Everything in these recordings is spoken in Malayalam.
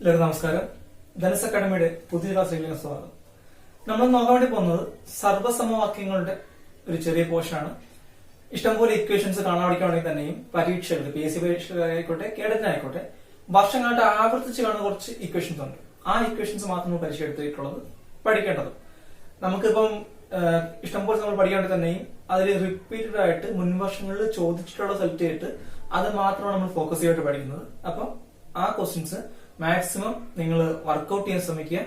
എല്ലാവർക്കും നമസ്കാരം. ധനുസ് അക്കാഡമിയുടെ പുതിയ ക്ലാസ്സിലേക്ക് സ്വാഗതം. നമ്മൾ നോക്കാൻ വേണ്ടി പോകുന്നത് സർവ്വസമവാക്യങ്ങളുടെ ഒരു ചെറിയ പോർഷനാണ്. ഇഷ്ടംപോലെ ഇക്വേഷൻസ് കാണാൻ പഠിക്കുകയാണെങ്കിൽ തന്നെയും പരീക്ഷകൾ PSC പരീക്ഷകളായിക്കോട്ടെ കേഡറ്റിനായിക്കോട്ടെ വർഷങ്ങളായിട്ട് ആവർത്തിച്ച് കാണുന്ന കുറച്ച് ഇക്വേഷൻസ് ഉണ്ട്. ആ ഇക്വേഷൻസ് മാത്രം പരിചയപ്പെടുത്തിയിട്ടുള്ളത് പഠിക്കേണ്ടത്. നമുക്കിപ്പം ഇഷ്ടംപോലെ നമ്മൾ പഠിക്കുകയാണെങ്കിൽ തന്നെയും അതിൽ റിപ്പീറ്റഡ് ആയിട്ട് മുൻ വർഷങ്ങളിൽ ചോദിച്ചിട്ടുള്ള സെലക്ട് ചെയ്തിട്ട് അത് മാത്രമാണ് നമ്മൾ ഫോക്കസ് ചെയ്തിട്ട് പഠിക്കുന്നത്. അപ്പം ആ ക്വസ്റ്റ്യൻസ് മാക്സിമം നിങ്ങൾ വർക്ക്ഔട്ട് ചെയ്യാൻ ശ്രമിക്കുക.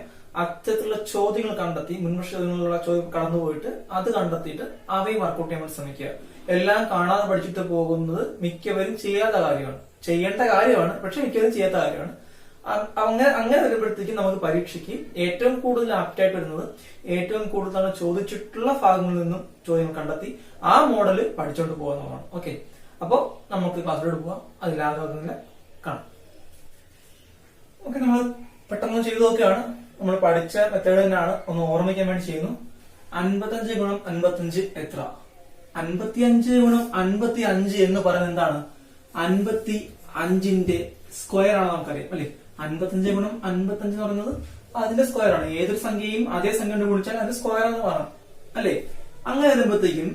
അത്തരത്തിലുള്ള ചോദ്യങ്ങൾ കണ്ടെത്തി മുൻവർഷങ്ങളിലുള്ള ചോദ്യം കടന്നുപോയിട്ട് അത് കണ്ടെത്തിയിട്ട് അവയും വർക്ക്ഔട്ട് ചെയ്യാൻ ശ്രമിക്കുക. എല്ലാം കാണാതെ പഠിച്ചിട്ട് പോകുന്നത് മിക്കവരും ചെയ്യാത്ത കാര്യമാണ്. ചെയ്യേണ്ട കാര്യമാണ്, പക്ഷെ മിക്കവരും ചെയ്യാത്ത കാര്യമാണ്. അങ്ങനെ വരുമ്പോഴത്തേക്കും നമുക്ക് പരീക്ഷയ്ക്ക് ഏറ്റവും കൂടുതൽ ആപ്റ്റായിട്ട് വരുന്നത് ഏറ്റവും കൂടുതൽ ചോദിച്ചിട്ടുള്ള ഭാഗങ്ങളിൽ നിന്നും ചോദ്യങ്ങൾ കണ്ടെത്തി ആ മോഡല് പഠിച്ചുകൊണ്ട് പോകുന്നതാണ്. ഓക്കെ, അപ്പോ നമുക്ക് ക്ലാസ്സിലോട്ട് പോവാം. അതിലാകുന്നില്ല കാണാം. ഓക്കെ, നമ്മൾ പെട്ടെന്ന് ചെയ്തു നോക്കുകയാണ്. നമ്മൾ പഠിച്ച മെത്തേഡ് തന്നെയാണ്, ഒന്ന് ഓർമ്മിക്കാൻ വേണ്ടി ചെയ്യുന്നു. 55 ഗുണം 55 എത്ര? 55 ഗുണം 55 എന്ന് പറയുന്നത് എന്താണ്? 55ന്റെ സ്ക്വയർ ആണ് നമുക്കറിയാം അല്ലെ. 55 ഗുണം 55 എന്ന് പറയുന്നത് അതിന്റെ സ്ക്വയർ ആണ്. ഏതൊരു സംഖ്യയും അതേ സംഖ്യ കൊണ്ട് ഗുണിച്ചാൽ അതിന്റെ സ്ക്വയർ എന്ന് പറയാം അല്ലെ. അങ്ങനെ വരുമ്പോഴത്തേക്കും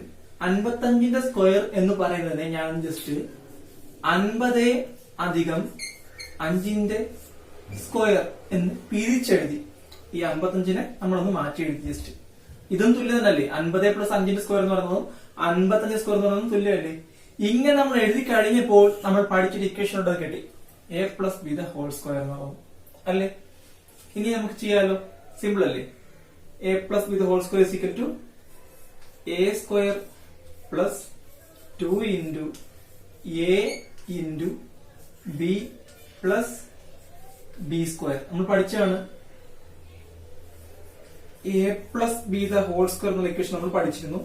55ന്റെ സ്ക്വയർ എന്ന് പറയുന്നതിനെ ഞാൻ ജസ്റ്റ് 50 അധികം 5ന്റെ സ്ക്വയർ എന്ന് പിരിച്ചെഴുതി. ഈ 55നെ നമ്മളൊന്ന് മാറ്റി എഴുതി ജസ്റ്റ്. ഇതും തുല്യം തന്നെയല്ലേ? 50 പ്ലസ് 5ന്റെ സ്ക്വയർ എന്ന് പറയുന്നതും 55 സ്ക്വയർ എന്ന് പറയുന്നതും തുല്യമല്ലേ? ഇങ്ങനെ നമ്മൾ എഴുതി കഴിഞ്ഞപ്പോൾ നമ്മൾ പഠിച്ചൊരു ഇക്വേഷൻ കിട്ടി. a plus B the whole square എന്ന് പറയുന്നത് അല്ലേ. ഇനി നമുക്ക് ചെയ്യാലോ, സിമ്പിൾ അല്ലേ? a plus B the whole square is equal to a square plus 2 into a into b plus B square. നമ്മൾ പഠിച്ചാണ് a plus B the whole square എന്നുള്ള ഇക്വേഷൻ നമ്മൾ പഠിച്ചിരുന്നു.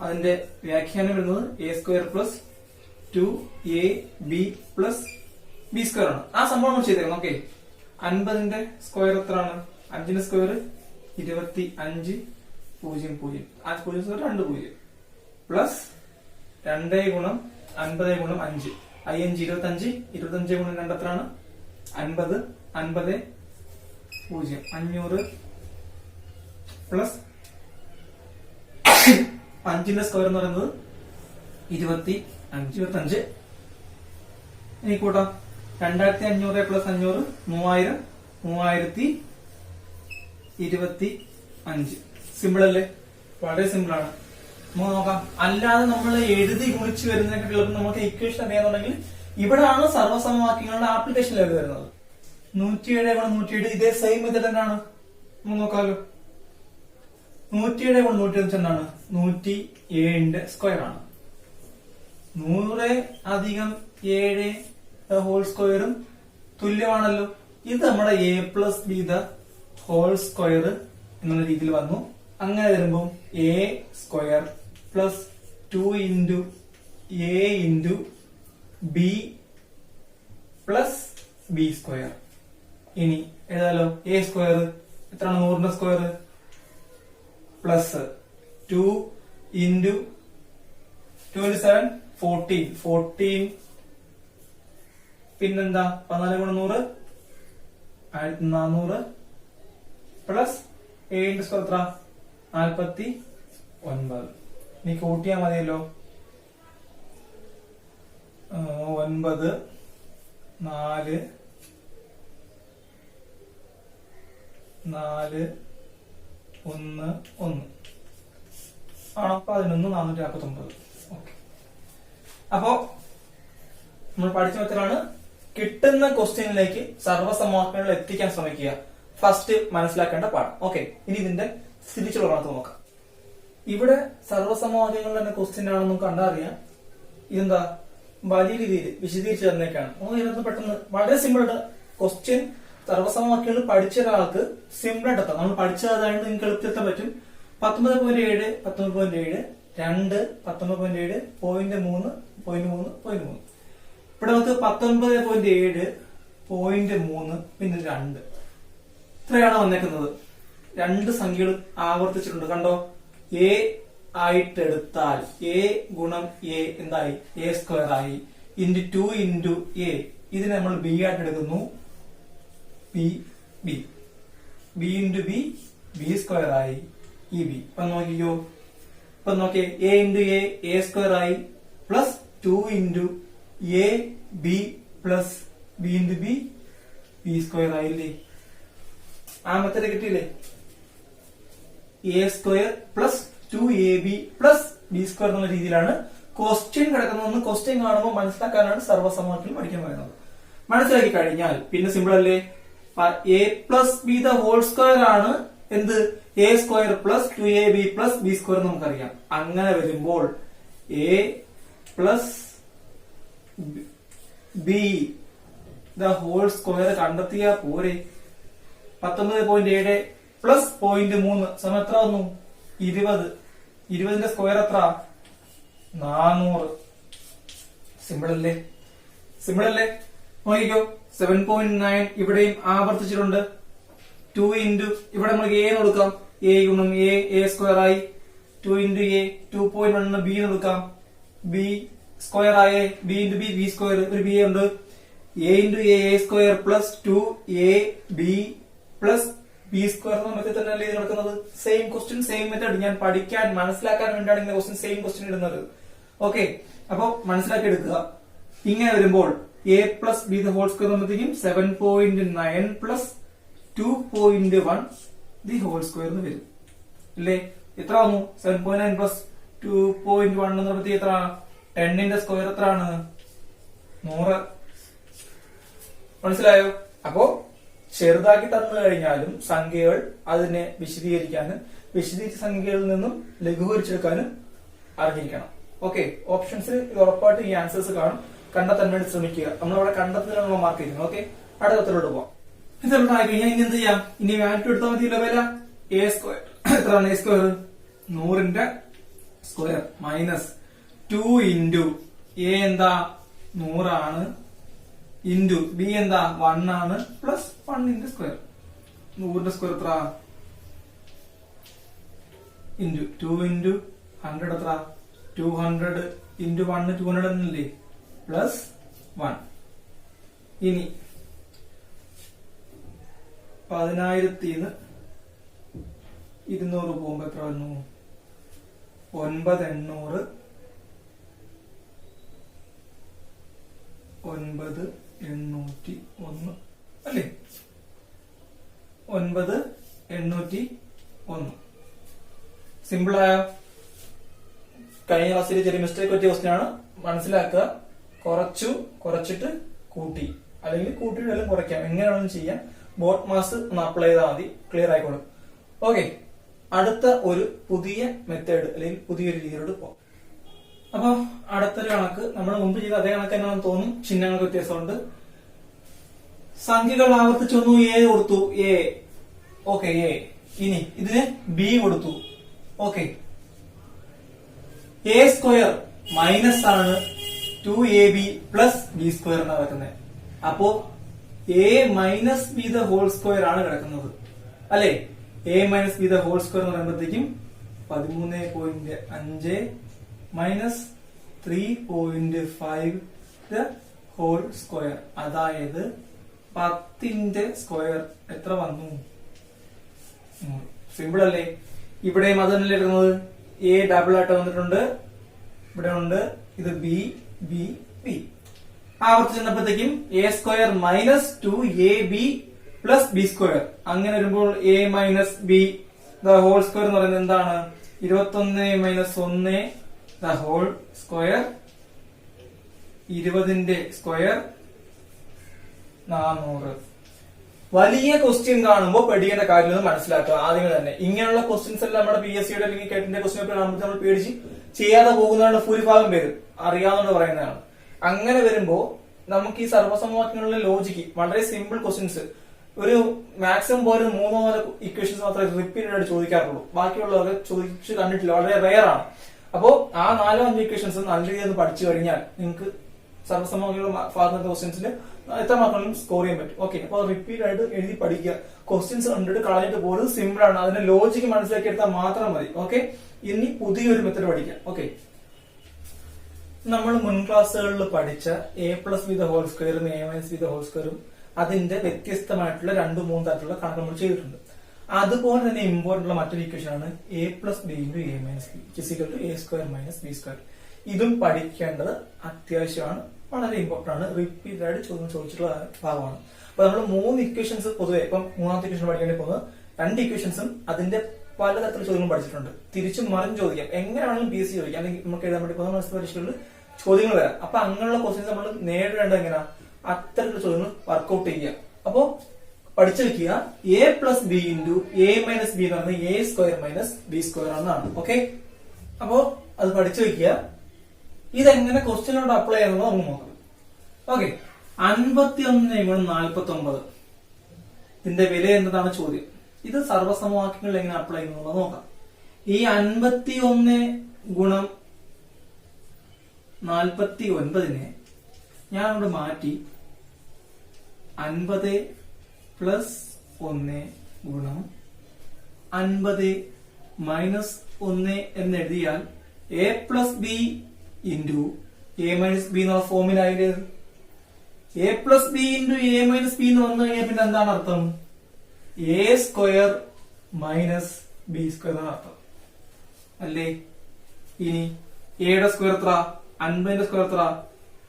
അതിന്റെ വ്യാഖ്യാനം വരുന്നത് a square plus 2ab plus B square ആണ്. ആ സംഭവം നമ്മൾ ചെയ്തേക്കണം. ഓക്കെ, 50ന്റെ സ്ക്വയർ എത്രയാണ്? 5ന്റെ സ്ക്വയർ 25 0 0 0 സ്ക്വയർ 2 0 പ്ലസ് 2 ഗുണം 50 ഗുണം 5 5 25 25 ഗുണം 2 എത്രയാണ്? 50 50 0 500 പ്ലസ് 5ന്റെ സ്ക്വയർ എന്ന് പറയുന്നത് 25 ഇനി കൂട്ടാം. 2500 പ്ലസ് 500 3000 3025. സിമ്പിൾ അല്ലേ? വളരെ സിമ്പിൾ ആണ്. നമുക്ക് നോക്കാം. അല്ലാതെ നമ്മൾ എഴുതി ഗുണിച്ച് വരുന്നതിനെക്കാളും നമുക്ക് ഇക്വേഷൻ അറിയാന്നുണ്ടെങ്കിൽ ഇവിടെയാണ് സർവ്വസമവാക്യങ്ങളുടെ ആപ്ലിക്കേഷൻ ലെവൽ വരുന്നത്. 107 ഗുണം 107 ഇതേ സെയിം മെത്തേഡ് തന്നെയാണ്. നമുക്ക് നോക്കാമല്ലോ. 107 ഗുണം 107 എന്താണ്? 107ന്റെ സ്ക്വയർ ആണ്. 100 അധികം 7 ഹോൾ സ്ക്വയറും തുല്യമാണല്ലോ. ഇത് നമ്മുടെ a plus B the whole square എന്നുള്ള രീതിയിൽ വന്നു. അങ്ങനെ വരുമ്പോൾ a square plus 2 into a into b plus B square. ഇനി എഴുതാലോ. a സ്ക്വയർ എത്രയാണ്? 100ന്റെ സ്ക്വയർ പ്ലസ് 2 ഇൻറ്റു 2 into 7 14 പിന്നെന്താ? 14 ഗുണം 100 1400 പ്ലസ് 7ന്റെ സ്ക്വയർ എത്ര? 49. ഇനി കൂട്ടിയാൽ മതിയല്ലോ. 9 4 4 1 1 ആണോ? 11 449. ഓക്കെ, അപ്പോ നമ്മൾ പഠിച്ച മെത്തേഡാണ്. കിട്ടുന്ന ക്വസ്റ്റ്യനിലേക്ക് സർവ്വസമവാക്യങ്ങൾ എത്തിക്കാൻ ശ്രമിക്കുക. ഫസ്റ്റ് മനസ്സിലാക്കേണ്ട പാഠം. ഓക്കെ, ഇനി ഇതിന്റെ തിരിച്ചുള്ള കണക്ക് നോക്കാം. ഇവിടെ സർവ്വസമവാക്യങ്ങളുടെ തന്നെ ക്വസ്റ്റ്യൻ ആണെന്ന് കണ്ടറിയാം. ഇതെന്താ വലിയ രീതിയിൽ വിശദീകരിച്ച് തന്നേക്കാണ്. ഇതിനകത്ത് പെട്ടെന്ന് വളരെ സിമ്പിൾ ആയിട്ട് ക്വസ്റ്റ്യൻ സർവ്വസമവാക്യങ്ങൾ പഠിച്ച ഒരാൾക്ക് സിമ്പിൾ ആയിട്ട് എത്താം. നമ്മൾ പഠിച്ചതായത് നിങ്ങൾക്ക് എളുപ്പത്തിലെത്താൻ പറ്റും. 19.7 19.7 2 19.7 0.3 ഇവിടെ നമുക്ക് 19.7 0.3 പിന്നെ 2 ഇത്രയാണ് വന്നേക്കുന്നത്. രണ്ട് സംഖ്യകൾ ആവർത്തിച്ചിട്ടുണ്ട്. കണ്ടോ? a ആയിട്ട് എടുത്താൽ a ഗുണം a എന്തായി? a സ്ക്വയർ ആയി. ഇൻറ്റു 2 ഇൻറ്റു a ഇതിനെ നമ്മൾ b ആയിട്ട് എടുക്കുന്നു. B B B into B B square ആയി ഈ ബി. ഇപ്പൊ നോക്കിക്കോ, ഇപ്പൊ നോക്കിയേ എ ഇൻറ്റു എ സ്ക്വയർ ആയി plus 2 into A B plus B into B B square ആയില്ലേ? ആ മെത്തേഡ് കിട്ടിയില്ലേ? A square plus 2ab plus B square എന്നുള്ള രീതിയിലാണ് ക്വസ്റ്റ്യൻ കിടക്കുന്നതെന്ന് ക്വസ്റ്റ്യൻ കാണുമ്പോൾ മനസ്സിലാക്കാനാണ് സർവ്വസമവാക്യം പഠിക്കാൻ പറയുന്നത്. മനസ്സിലാക്കി കഴിഞ്ഞാൽ പിന്നെ സിമ്പിൾ അല്ലേ? A plus B the whole square ആണ് എന്ത്? A square plus 2ab plus B square നമുക്കറിയാം. അങ്ങനെ വരുമ്പോൾ A plus B the whole square കണ്ടെത്തിയാ പോരെ? 19.7 പ്ലസ് 0.3 സമയം എത്ര വന്നു? 20. 20ന്റെ സ്ക്വയർ എത്ര? 400. സിമ്പിൾ അല്ലേ? സിമ്പിൾ അല്ലേ? നോക്കിക്കോ, 7.9 ഇവിടെയും ആവർത്തിച്ചിട്ടുണ്ട്. 2 ഇൻറ്റു ഇവിടെ നമുക്ക് എ കൊടുക്കാം, എ ഗുണം എ സ്ക്വയർ ആയി. 2 ഇൻറ്റു എ 2.1 ബി കൊടുക്കാം, ബി സ്ക്വയർ ആയേ. B into B B square, ഒരു ബി ഉണ്ട്. A into A square plus 2 B plus B square എന്ന മെത്തേഡ് തന്നെയല്ലേ ഇത് നടക്കുന്നത്? Same question same method. ഞാൻ പഠിക്കാൻ മനസ്സിലാക്കാൻ വേണ്ടിയാണ് ഇങ്ങനെ ക്വസ്റ്റ്യൻ സെയിം ക്വസ്റ്റ്യൻ ഇടുന്നത്. ഓക്കെ, അപ്പൊ മനസ്സിലാക്കി എടുക്കുക. ഇങ്ങനെ വരുമ്പോൾ A plus B the whole square ആകുമ്പോഴത്തേക്കും 7.9 പ്ലസ് 2.1 ദി ഹോൾ സ്ക്വയർ എന്ന് വരും അല്ലേ? എത്ര വന്നു? 7.9 പ്ലസ് 2.1 എന്ന് പറയുമ്പോൾ എത്ര? 10ന്റെ സ്ക്വയർ എത്രയാണ്? 100. മനസ്സിലായോ? അപ്പോ ചെറുതാക്കി തന്നു കഴിഞ്ഞാലും സംഖ്യകൾ അതിനെ വിശദീകരിക്കാനും വിശദീകരിച്ച സംഖ്യകളിൽ നിന്നും ലഘൂകരിച്ചെടുക്കാനും അറിഞ്ഞിരിക്കണം. ഓക്കെ, ഓപ്ഷൻസിൽ ഉറപ്പായിട്ട് ഈ ആൻസേഴ്സ് കാണും. കണ്ടെത്താൻ വേണ്ടി ശ്രമിക്കുക. നമ്മളവിടെ കണ്ടെത്തുന്നതിനുള്ള മാർക്ക് ചെയ്യുന്നു. ഓക്കെ, അടുത്തത്തിലോട്ട് പോവാം. ഇതെന്തായി കഴിഞ്ഞാൽ ഇനി എന്ത് ചെയ്യാം? ഇനി വാല്യൂ എടുത്താൽ മതിയല്ലോ. വില എ സ്ക്വയർ എത്രയാണ്? എ സ്ക്വയർ 100ന്റെ സ്ക്വയർ മൈനസ് 2 ഇൻറ്റു എ എന്താ 100 ആണ്, ഇൻറ്റു ബി എന്താ 1 ആണ്, പ്ലസ് 1ന്റെ സ്ക്വയർ. 100ന്റെ സ്ക്വയർ എത്ര? ഇൻറ്റു 2 ഇൻറ്റു 100 എത്ര? 200 ഇൻറ്റു 1 200 എന്നല്ലേ? പ്ലസ് 1. ഇനി 10,000 200 പോകുമ്പോ എത്ര വന്നു? 9,800 9,801 അല്ലേ? 9,801. സിമ്പിൾ ആയോ? കഴിഞ്ഞ ക്ലാസ്സിൽ ചെറിയ മിസ്റ്റേക്ക് പറ്റിയ ക്വസ്റ്റ്യൻ ആണ്. മനസ്സിലാക്കുക. കുറച്ചിട്ട് കൂട്ടി, അല്ലെങ്കിൽ കൂട്ടിയിട്ടെല്ലാം കുറയ്ക്കാം. എങ്ങനെയാണെന്ന് ചെയ്യാം. ബോട്ട് മാസ് ഒന്ന് അപ്ലൈ ചെയ്താൽ മതി, ക്ലിയർ ആയിക്കോളും. ഓക്കെ, അടുത്ത ഒരു പുതിയ മെത്തേഡ് അല്ലെങ്കിൽ പുതിയൊരു രീതിയിലോട്ട് പോകാം. അപ്പൊ അടുത്തൊരു കണക്ക് നമ്മൾ മുമ്പ് ചെയ്ത അതേ കണക്ക് തന്നെയാണെന്ന് തോന്നും. ചിഹ്നങ്ങൾക്ക് വ്യത്യാസമുണ്ട്. സംഖ്യകൾ ആവർത്തിച്ച് വന്നു. എ കൊടുത്തു, എ. Okay, A. ഇനി ഇതിന് ബി കൊടുത്തു. ഓക്കെ, എ സ്ക്വയർ മൈനസ് ആണ് 2ab പ്ലസ് ബി സ്ക്വയർ എന്നാ കിടക്കുന്നത്. അപ്പോ a minus B the whole square ആണ് കിടക്കുന്നത് അല്ലെ? A minus B the whole square എന്ന് പറയുമ്പോഴത്തേക്കും 13.5 മൈനസ് 3.5 ദ ഹോൾ സ്ക്വയർ, അതായത് 10ന്റെ സ്ക്വയർ എത്ര വന്നു? സിമ്പിൾ അല്ലേ? ഇവിടെയും അത് തന്നെയല്ലേ എടുക്കുന്നത്. എ ഡബിൾ ആയിട്ട് വന്നിട്ടുണ്ട്, ഇവിടെ ഉണ്ട്. ഇത് ബി ബി ബി ആവർത്തിച്ച് ചെന്നപ്പോഴത്തേക്കും A square minus 2ab plus B square. അങ്ങനെ വരുമ്പോൾ A minus B the whole square എന്ന് പറയുന്നത് എന്താണ്? 21 മൈനസ് 1 ദ ഹോൾ സ്ക്വയർ. 20ന്റെ സ്ക്വയർ 400. വലിയ ക്വസ്റ്റ്യൻ കാണുമ്പോൾ പേടിക്കേണ്ട കാര്യം മനസ്സിലാക്കുക ആദ്യമേ തന്നെ. ഇങ്ങനെയുള്ള ക്വസ്റ്റ്യൻസ് എല്ലാം നമ്മുടെ PSC യുടെ അല്ലെങ്കിൽ കേട്ടിന്റെ ക്വസ്റ്റ്യൻ പേപ്പർ കാണുമ്പോൾ നമ്മൾ പേടിച്ച് ചെയ്യാതെ പോകുന്നതാണ് ഭൂരിഭാഗം പേര്, അറിയാവുന്നത് പറയുന്നതാണ്. അങ്ങനെ വരുമ്പോ നമുക്ക് ഈ സർവ്വസമവാക്യങ്ങളുടെ ലോജിക്ക് വളരെ സിമ്പിൾ ക്വസ്റ്റ്യൻസ് ഒരു മാക്സിമം പോലും 3-4 ഇക്വേഷൻസ് മാത്രമേ റിപ്പീറ്റഡ് ആയിട്ട് ചോദിക്കാറുള്ളൂ. ബാക്കിയുള്ളവർക്ക് ചോദിച്ച് കണ്ടിട്ടില്ല, വളരെ റെയർ ആണ്. അപ്പോ ആ 4-5 ഇക്വേഷൻസ് നല്ല രീതിയിൽ ഒന്ന് പഠിച്ചു കഴിഞ്ഞാൽ നിങ്ങൾക്ക് സർവ്വസമവാക്യങ്ങളുടെ ഭാഗത്തെ ക്വസ്റ്റ്യൻസിൽ എത്ര മാർക്കും സ്കോർ ചെയ്യാൻ പറ്റും. ഓക്കെ, അപ്പൊ റിപ്പീറ്റ് ആയിട്ട് എഴുതി പഠിക്കുക. ക്വസ്റ്റ്യൻസ് കണ്ടിട്ട് കളഞ്ഞിട്ട് പോലും സിമ്പിൾ ആണ്. അതിന്റെ ലോജിക്ക് മനസ്സിലാക്കി എടുത്താൽ മാത്രം മതി. ഓക്കെ, ഇനി പുതിയൊരു മെത്തേഡ് പഠിക്കാം. ഓക്കെ, നമ്മൾ മുൻ ക്ലാസ്സുകളിൽ പഠിച്ച A plus B the whole സ്ക്വയറും A minus B the whole സ്ക്വയറും അതിന്റെ വ്യത്യസ്തമായിട്ടുള്ള 2-3 തരത്തിലുള്ള കണക്ക് നമ്മൾ ചെയ്തിട്ടുണ്ട്. അതുപോലെ തന്നെ ഇമ്പോർട്ടന്റ് ഉള്ള മറ്റൊരു ഇക്വേഷൻ ആണ് a plus B into A minus b equal to a square minus B square. ഇതും പഠിക്കേണ്ടത് അത്യാവശ്യമാണ്, വളരെ ഇമ്പോർട്ടന്റ് ആണ്, റിപ്പീറ്റഡ് ആയിട്ട് ചോദിച്ചിട്ടുള്ള ഭാഗമാണ്. അപ്പൊ നമ്മൾ 3 ഇക്വേഷൻസ് പൊതുവെ ഇപ്പം 3ാമത്തെ ഇക്വേഷൻ പഠിക്കേണ്ടി പോകുന്നത് 2 ഇക്വേഷൻസും അതിന്റെ പലതരത്തിലുള്ള ചോദ്യങ്ങൾ പഠിച്ചിട്ടുണ്ട്. തിരിച്ചും മറിഞ്ഞ് ചോദിക്കാം, എങ്ങനെയാണെങ്കിലും പി എസ് സി ചോദിക്കാം, അല്ലെങ്കിൽ നമുക്ക് എഴുതാൻ വേണ്ടി പോകുന്ന മനസ്സിൽ പരീക്ഷകളിൽ ചോദ്യങ്ങൾ വരാം. അപ്പൊ അങ്ങനെയുള്ള ക്വസ്റ്റ്യൻസ് നമ്മൾ നേരിടേണ്ടത് എങ്ങനെയാ, അത്തരത്തിലുള്ള ചോദ്യങ്ങൾ വർക്ക്ഔട്ട് ചെയ്യുക. അപ്പോ പഠിച്ചു വെക്കുക, A plus B into A minus B എന്ന് പറയുന്നത് A square minus B square എന്നാണ്. ഓക്കെ, അപ്പോ അത് പഠിച്ചു വെക്കുക. ഇതെങ്ങനെ ക്വസ്റ്റ്യനോട് അപ്ലൈ ചെയ്യാന്നുള്ളത് നമുക്ക് നോക്കാം. ഓക്കെ, 51 × 49 ഇതിന്റെ വില എന്നതാണ് ചോദ്യം. ഇത് സർവ്വസമവാക്യങ്ങളിൽ എങ്ങനെ അപ്ലൈ ചെയ്യുന്നത് നോക്കാം. ഈ 51 × 49 ഞാൻ അവിടെ മാറ്റി 50 പ്ലസ് 1 ഗുണം 50 മൈനസ് 1 എന്ന് എഴുതിയാൽ A plus B into A minus B എന്നുള്ള ഫോമിലായിട്ട് A plus B into A minus B എന്ന് വന്നു കഴിഞ്ഞാൽ പിന്നെ എന്താണ് അർത്ഥം, A square minus B square എന്നാണ് അർത്ഥം അല്ലേ. ഇനി എയുടെ സ്ക്വയർ എത്ര, 50ന്റെ സ്ക്വയർ എത്ര,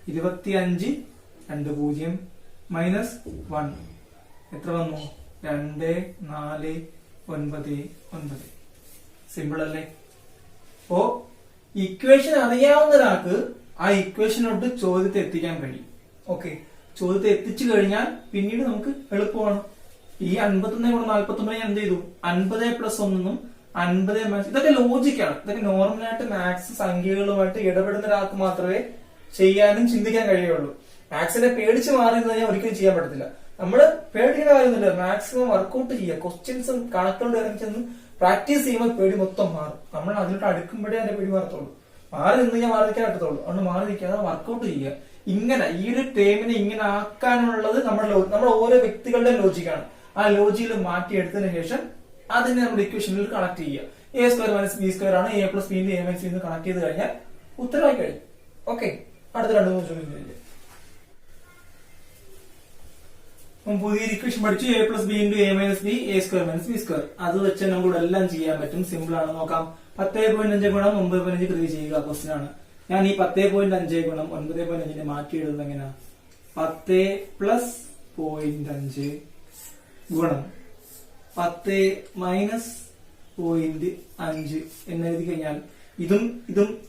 25 2 0 മൈനസ് 1 എത്ര വന്നു, 2 4 9 9. സിമ്പിൾ അല്ലേ. അപ്പോ ഇക്വേഷൻ അറിയാവുന്ന ഒരാൾക്ക് ആ ഇക്വേഷനോട്ട് ചോദ്യത്തെ എത്തിക്കാൻ കഴിയും. ഓക്കെ, ചോദ്യത്തെ എത്തിച്ചു കഴിഞ്ഞാൽ പിന്നീട് നമുക്ക് എളുപ്പമാണ്. ഈ 51 × 49 ഞാൻ എന്ത് ചെയ്തു, 50 പ്ലസ് 1 50 മൈനസ്, ഇതൊക്കെ ലോജിക്കാണ്. ഇതൊക്കെ നോർമലായിട്ട് മാത്സ് സംഖ്യകളുമായിട്ട് ഇടപെടുന്ന ഒരാൾക്ക് മാത്രമേ ചെയ്യാനും ചിന്തിക്കാൻ കഴിയുള്ളൂ. മാത്സിനെ പേടിച്ച് മാറി കഴിഞ്ഞാൽ ഒരിക്കലും ചെയ്യാൻ പറ്റത്തില്ല. നമ്മള് പേടിക്കുന്ന കാര്യമൊന്നുമില്ല, മാക്സിമം വർക്ക്ഔട്ട് ചെയ്യുക, ക്വസ്റ്റ്യൻസും കണക്കുകളുടെ ഇറങ്ങിച്ചെന്ന് പ്രാക്ടീസ് ചെയ്യുമ്പോൾ പേടി മൊത്തം മാറും. നമ്മൾ അതിലോട്ട് അടുക്കുമ്പോഴേ അതിന്റെ പേടി മാറത്തുള്ളൂ. മാറി നിന്ന് ഞാൻ മാറി നിൽക്കാൻ പറ്റത്തുള്ളൂ. അതുകൊണ്ട് മാറി നിൽക്കാതെ വർക്ക്ഔട്ട് ചെയ്യുക. ഇങ്ങനെ ഈ ഒരു ടേമിനെ ഇങ്ങനെ ആക്കാനുള്ളത് നമ്മുടെ ഓരോ വ്യക്തികളുടെ ലോജിക്കാണ്. ആ ലോജിയിൽ മാറ്റിയെടുത്തതിന് ശേഷം അതിനെ നമ്മുടെ ഇക്വേഷനിൽ കണക്ട് ചെയ്യുക. A square minus B square ആണ്, A plus B A minus B connect ചെയ്ത് കഴിഞ്ഞാൽ ഉത്തരവായി കഴിഞ്ഞു. ഓക്കെ, അടുത്ത 2-3 ചോദ്യം ചോദിക്കുക. പുതിയ ഇക്വേഷൻ പഠിച്ചു, A plus B into A minus B A square minus B square. അത് വെച്ച് നമുക്ക് എല്ലാം ചെയ്യാൻ പറ്റും, സിമ്പിൾ ആണ്. നോക്കാം, 10.5 ഗുണം 9.5 ക്രിയ ചെയ്യുക ക്വസ്റ്റ്യൻ ആണ്. ഞാൻ ഈ 10.5 ഗുണം 9.5 മാറ്റി എഴുതുന്നത് എങ്ങനെയാ, 10 പ്ലസ് 0.5 ഗുണം 10 മൈനസ് 0.5 എന്ന് എഴുതി കഴിഞ്ഞാൽ ഇതും